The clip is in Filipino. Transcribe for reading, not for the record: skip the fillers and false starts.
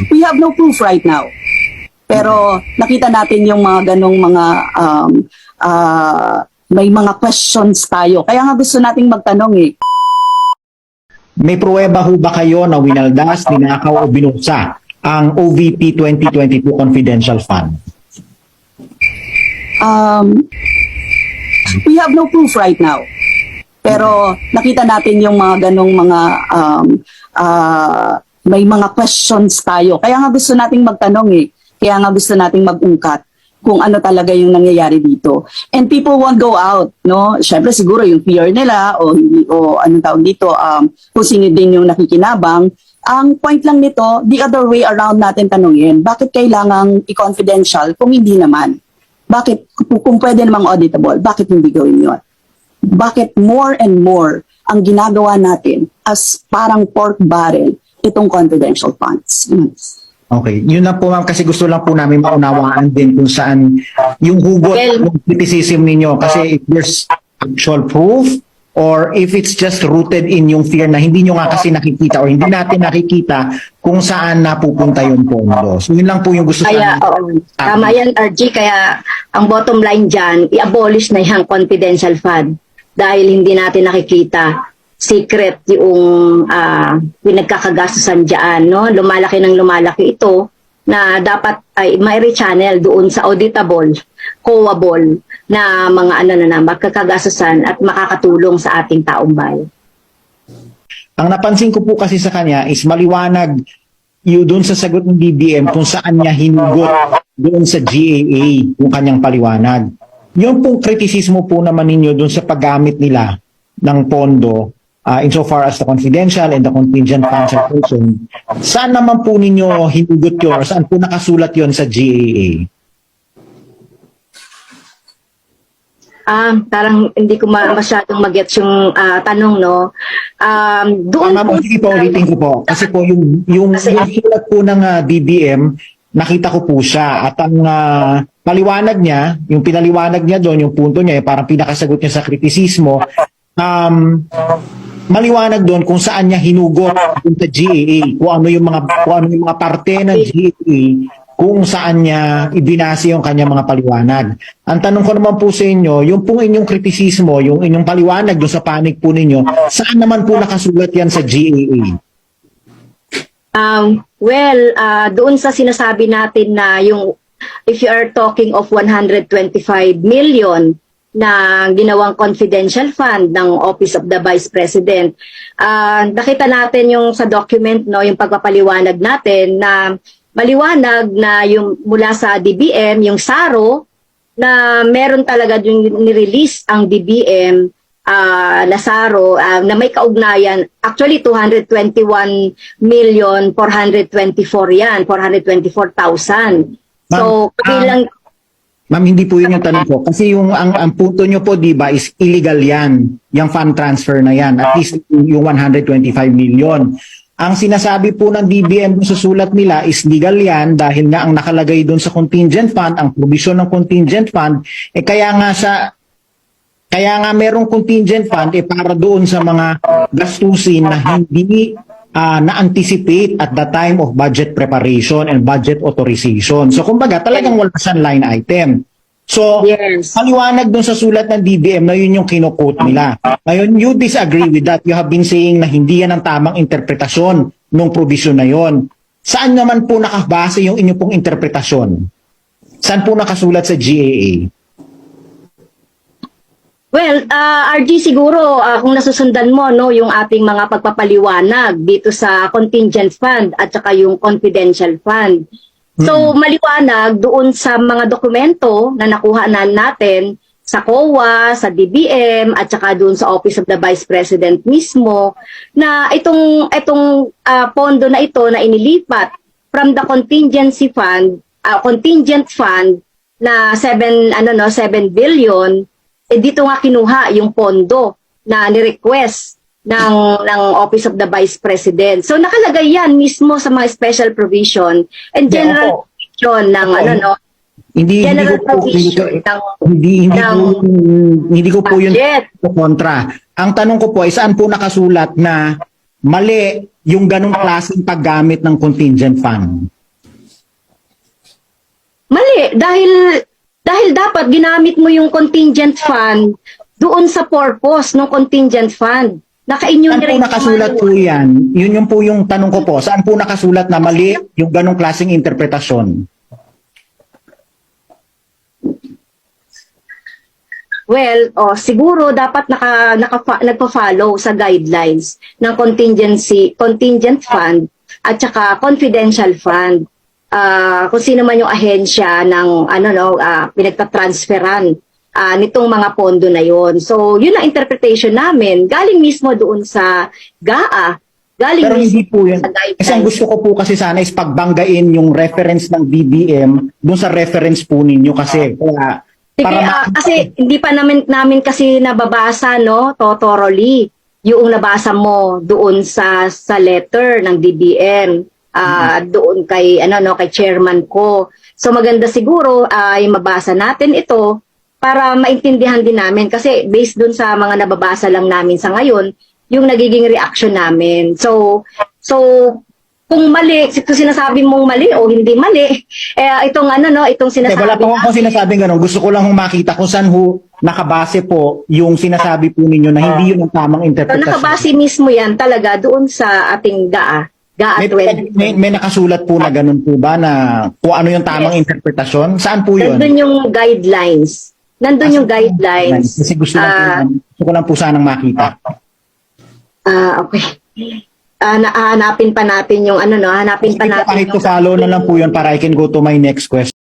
We have no proof right now. Pero nakita natin yung mga ganong mga may mga questions tayo. Kaya nga gusto nating magtanong eh. May pruweba ho ba kayo na winaldas, ninakaw o binuksa ang OVP 2022 Confidential Fund? We have no proof right now. Pero nakita natin yung mga ganong mga may mga questions tayo. Kaya nga gusto nating magtanong eh. Kaya nga gusto nating mag-ungkat kung ano talaga yung nangyayari dito. And people won't go out, no? Syempre siguro yung fear nila o hindi o anong tawag dito, kung sino din yung nakikinabang. Ang point lang nito, the other way around natin tanungin, bakit kailangang i-confidential kung hindi naman? Bakit, kung pwede namang auditable, bakit hindi gawin yun? Bakit more and more ang ginagawa natin as parang pork barrel itong confidential funds? Okay, yun lang po ma'am kasi gusto lang po namin maunawaan din kung saan yung hugot ng criticism ninyo kasi if there's actual proof or if it's just rooted in yung fear na hindi nyo nga kasi nakikita or hindi natin nakikita kung saan napupunta yung pondo. So yun lang po yung gusto kaya, tama yan RG, kaya ang bottom line dyan, i-abolish na yung confidential fund dahil hindi natin nakikita. Secret yung pinagkakagastusan dyan, no? Lumalaki ng lumalaki ito na dapat ay may channel doon sa auditable, knowable na mga magkakagastusan at makakatulong sa ating taong bayan. Ang napansin ko po kasi sa kanya is maliwanag yung doon sa sagot ng DBM kung saan niya hinugot doon sa GAA yung kanyang paliwanag. Yung pong kritisismo po naman ninyo doon sa paggamit nila ng pondo insofar as the confidential and the contingent funds are concerned, saan naman po ninyo hinugot yun or saan po nakasulat yon sa GAA? Parang hindi ko masyadong mag-gets yung tanong, no? Doon ma'am, sige po, ulitin ko po. Kasi po, yung sulat po ng DBM, nakita ko po siya. At ang paliwanag niya, yung pinaliwanag niya doon, yung punto niya, parang pinakasagot niya sa kritisismo, maliwanag doon kung saan niya hinugot sa GAA, kung ano yung mga parte ng GAA, kung saan niya ibinase yung kanyang mga paliwanag. Ang tanong ko naman po sa inyo, yung pong inyong kritisismo, yung inyong paliwanag doon sa panig po ninyo, saan naman po nakasulat yan sa GAA? Doon sa sinasabi natin na yung, if you are talking of 125 million na ginawang confidential fund ng Office of the Vice President, nakita natin yung sa document, no, yung pagpapaliwanag natin na maliwanag na yung mula sa DBM, yung SARO, na meron talaga yung nirelease ang DBM na SARO na may kaugnayan. Actually, 221,424,000 yan, 424,000. So, kabilang... Ma'am, hindi po yun yung tanong ko. Kasi yung ang punto nyo po, di ba, is illegal yan. Yung fund transfer na yan. At least yung 125 million. Ang sinasabi po ng DBM sa sulat nila is legal yan dahil nga ang nakalagay doon sa contingent fund, ang provision ng contingent fund, kaya nga merong contingent fund para doon sa mga gastusin na hindi na-anticipate at the time of budget preparation and budget authorization. So kumbaga talagang wala siyang line item. So, yes, paliwanag dun sa sulat ng DBM na yun yung kino-quote nila. Ngayon, you disagree with that. You have been saying na hindi yan ang tamang interpretasyon ng provision na yon. Saan naman po nakabase yung inyong pong interpretasyon? Saan po nakasulat sa GAA? Well, RG, siguro kung nasusundan mo, no, yung ating mga pagpapaliwanag dito sa contingent fund at saka yung confidential fund. So, maliwanag doon sa mga dokumento na nakuha natin sa COA, sa DBM, at saka doon sa Office of the Vice President mismo, na itong pondo na ito na inilipat from the contingency fund, contingent fund na 7 billion, dito nga kinuha yung pondo na ni-request ng Office of the Vice President. So nakalagay yan mismo sa mga special provision and general provision ng hindi ko po yun kontra. Ang tanong ko po ay saan po nakasulat na mali yung ganong klaseng paggamit ng contingent fund? Mali, dahil dapat ginamit mo yung contingent fund doon sa purpose ng contingent fund. Saan po Naka-enumerate nakasulat po yan? Yun yung po yung tanong ko po. Saan po nakasulat na mali yung ganong klaseng interpretasyon? Well, siguro dapat nagpa-follow sa guidelines ng contingent fund at saka confidential fund. Kung sino man yung ahensya ng pinagtatransferan nitong mga pondo na yon. So, yun ang interpretation namin. Galing mismo doon sa GAA. Galing Pero mismo hindi po yun. sa guidelines. Kasi ang gusto ko po kasi sana is pagbanggain yung reference ng DBM dun sa reference po ninyo kasi. Kaya, Sige, kasi hindi pa namin kasi nababasa thoroughly yung nabasa mo doon sa letter ng DBM doon kay kay chairman ko. So maganda siguro ay mabasa natin ito para maintindihan din namin kasi based doon sa mga nababasa lang namin sa ngayon yung nagiging reaction namin. So kung mali, kung sinasabi mong mali o hindi mali, itong sinasabi wala po akong sinasabing ganun. Gusto ko lang makita kung saan nakabase po yung sinasabi po ninyo na hindi yun ang tamang So, interpretasyon. nakabase mismo yan talaga doon sa ating GAA 20. May nakasulat po na ganun po ba na kung ano yung tamang interpretasyon? Saan po yun? Nandun yung guidelines. Nandun yung guidelines. Kasi gusto ko lang po sanang makita. Okay. Hanapin pa natin yung hanapin pa natin Kahit yung to follow na lang po yun para I can go to my next question.